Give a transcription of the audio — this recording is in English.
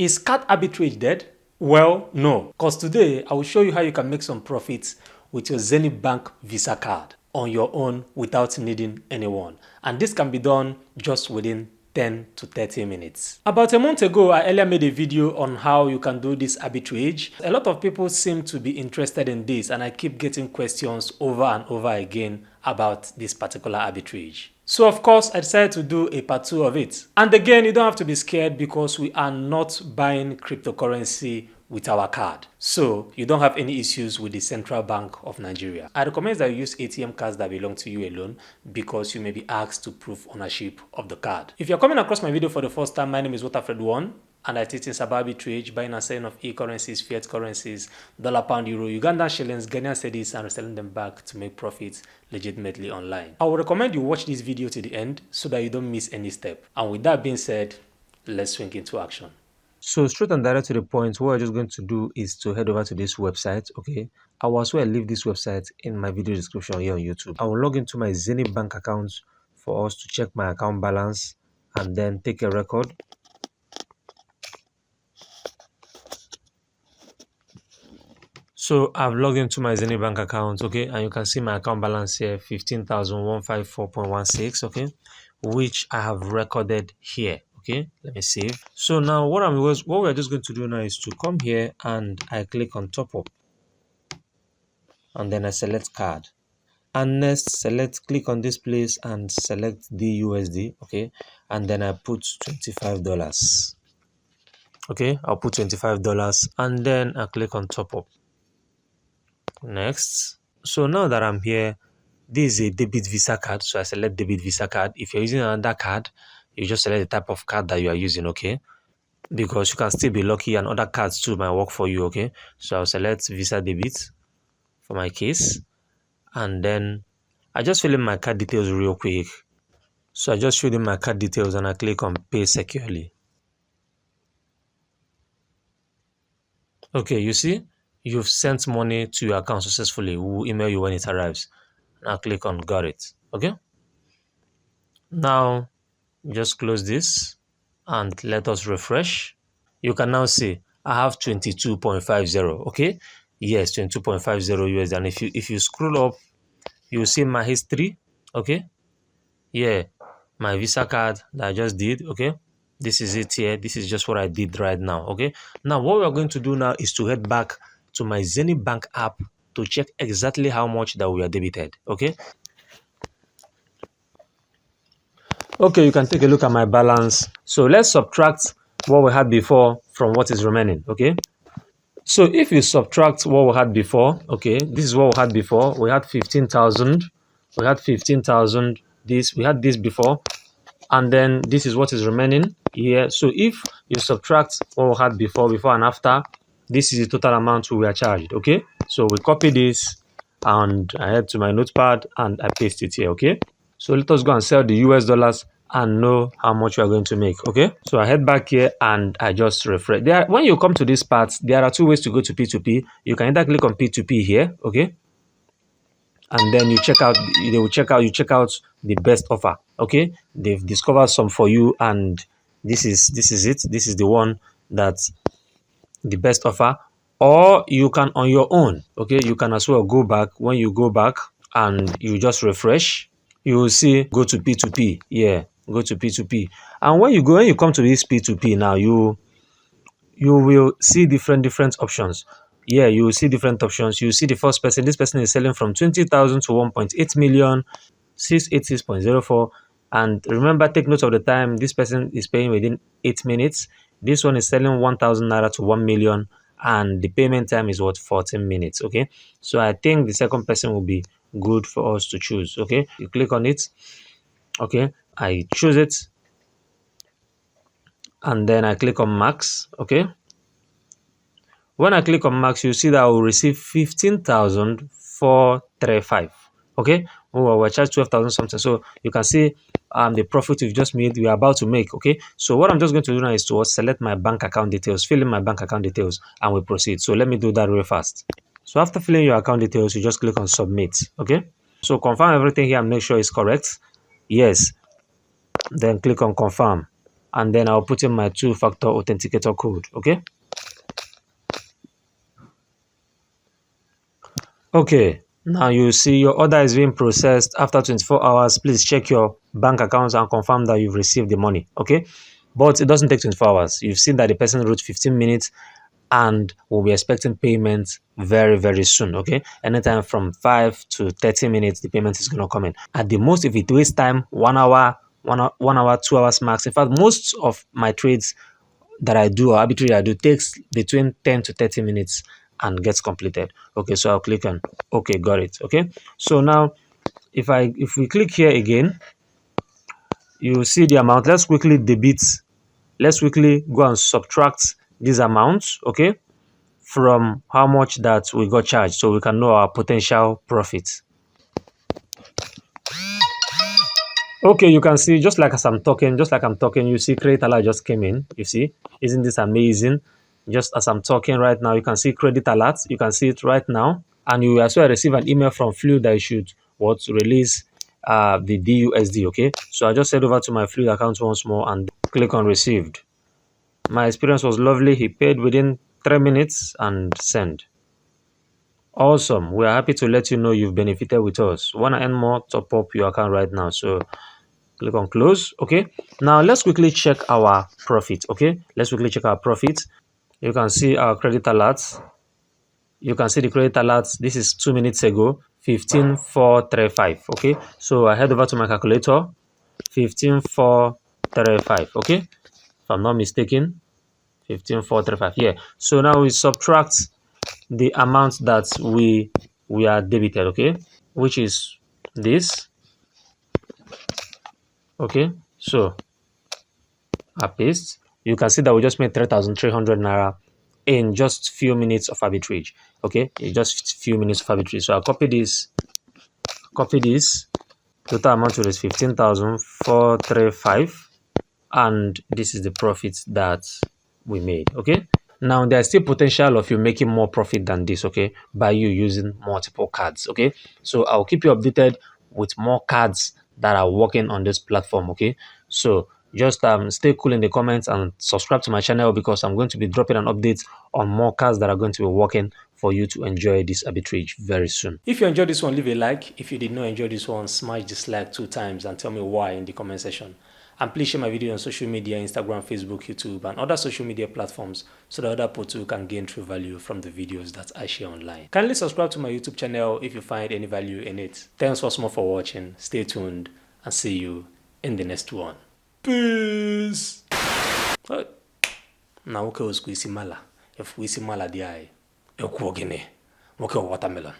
Is card arbitrage dead? Well, no, because today I will show you how you can make some profits with your Zenith Bank Visa card on your own without needing anyone. And this can be done just within 10 to 30 minutes. About a month ago, I earlier made a video on how you can do this arbitrage. A lot of people seem to be interested in this, and I keep getting questions over and over again about this particular arbitrage. So of course, I decided to do a part 2 of it. And again, you don't have to be scared because we are not buying cryptocurrency with our card. So you don't have any issues with the Central Bank of Nigeria. I recommend that you use ATM cards that belong to you alone because you may be asked to prove ownership of the card. If you're coming across my video for the first time, my name is Waterfred1. And I teach things about arbitrage, buying and selling of e-currencies, fiat currencies, dollar, pound, euro, Ugandan shillings, Ghanaian cedis, and reselling them back to make profits legitimately online. I would recommend you watch this video to the end so that you don't miss any step. And with that being said, let's swing into action. So straight and direct to the point, what we're just going to do is to head over to this website, okay? I will as well leave this website in my video description here on YouTube. I will log into my Zenith Bank account for us to check my account balance and then take a record. So I've logged into my Zenith Bank account, okay, and you can see my account balance here, 15,154.16, okay, which I have recorded here, okay. Let me save. So now what we're just going to do now is to come here and I click on top up, and then I select card, and next click on this place and select DUSD, okay, and then I put $25, okay. I'll put $25, and then I click on top up. Next, so now that I'm here, this is a debit Visa card, so I select debit Visa card. If you're using another card, you just select the type of card that you are using, okay, because you can still be lucky and other cards too might work for you, okay. So I'll select Visa debit for my case, and then I just fill in my card details real quick. So I just filled in my card details and I click on pay securely. Okay, you see you've sent money to your account successfully. We'll email you when it arrives. Now click on got it, okay. Now just close this and let us refresh. You can now see I have 22.50, okay. Yes, 22.50 USD. And if you scroll up, you'll see my history, okay. Yeah, my Visa card that I just did, okay. This is it here. This is just what I did right now, okay. Now what we're going to do now is to head back to my Zenith Bank app to check exactly how much that we are debited, okay. Okay, you can take a look at my balance. So let's subtract what we had before from what is remaining, okay. So if you subtract what we had before, okay, this is what we had before. We had 15,000. We had 15,000. We had this before, and then this is what is remaining here. So if you subtract what we had before and after, this is the total amount we were charged, okay. So we copy this and I head to my notepad and I paste it here, okay. So let us go and sell the US dollars and know how much we are going to make, okay. So I head back here and I just refresh. When you come to this part, there are two ways to go to P2P. You can either click on P2P here, okay, and then you check out the best offer, okay. They've discovered some for you, and this is it. This is the one that's the best offer. Or you can on your own, okay. You can as well go back. When you go back and you just refresh, you will see go to P2P. Yeah, go to P2P. And when you come to this P2P now, you will see different options. Yeah, you will see different options. You see the first person. This person is selling from 20,000 to 1.8 million, 686.04. And remember, take note of the time. This person is paying within 8 minutes. This one is selling 1,000 naira to 1 million, and the payment time is 14 minutes, okay. So I think the second person will be good for us to choose, okay. You click on it, okay. I choose it, and then I click on max, okay. When I click on max, you see that I will receive 15,435, okay. Oh, we're charged 12,000 something. So you can see the profit we've just made, we are about to make, okay. So what I'm just going to do now is to select my bank account details, fill in my bank account details, and we proceed. So let me do that real fast. So after filling your account details, you just click on submit, okay. So confirm everything here and make sure it's correct. Yes, then click on confirm. and then I'll put in my two-factor authenticator code. Okay. Okay, now you see your order is being processed after 24 hours. Please check your bank accounts and confirm that you've received the money. Okay, but it doesn't take 24 hours. You've seen that the person wrote 15 minutes and we'll be expecting payment very, very soon. Okay, anytime from 5 to 30 minutes, the payment is going to come in. At the most, if it wastes time, 1 hour, 1 hour, 2 hours max. In fact, most of my trades that I do or arbitrary I do takes between 10 to 30 minutes and gets completed. Okay, so I'll click on okay, got it. Okay, so now if we click here again, you see the amount. Let's quickly go and subtract these amounts, okay, from how much that we got charged, so we can know our potential profit. Okay, you can see just like I'm talking, you see credit alert just came in. You see, isn't this amazing? Just as I'm talking right now, you can see credit alert. You can see it right now, and you as well receive an email from Fluid that you should release the DUSD. Okay, so I just head over to my Fluid account once more and click on received. My experience was lovely. He paid within 3 minutes and send. Awesome. We are happy to let you know you've benefited with us. Want to earn more? Top up your account right now. So click on close. Okay, now let's quickly check our profit. Okay, let's quickly check our profit. You can see our credit alerts. You can see the credit alerts. This is 2 minutes ago, 15,435. Okay, so I head over to my calculator. 15,435. Okay, if I'm not mistaken, 15,435. Yeah, so now we subtract the amount that we are debited, okay, which is this. Okay, so I paste. You can see that we just made 3,300 naira in just few minutes of arbitrage. Okay, in just few minutes of arbitrage. So I'll copy this. Total amount is 15,435, and this is the profit that we made. Okay, now there's still potential of you making more profit than this, okay, by you using multiple cards. Okay, so I'll keep you updated with more cards that are working on this platform. Okay, so just stay cool in the comments and subscribe to my channel, because I'm going to be dropping an update on more cards that are going to be working for you to enjoy this arbitrage very soon. If you enjoyed this one, leave a like. If you did not enjoy this one, smash dislike 2 times and tell me why in the comment section. And please share my video on social media, Instagram, Facebook, YouTube, and other social media platforms, so that other people too can gain true value from the videos that I share online. Kindly subscribe to my YouTube channel if you find any value in it. Thanks once more for watching. Stay tuned and see you in the next one. Peace. Na woke oskwisi mala. If we see mala di ai. Ekwo gini. Woke watermelon.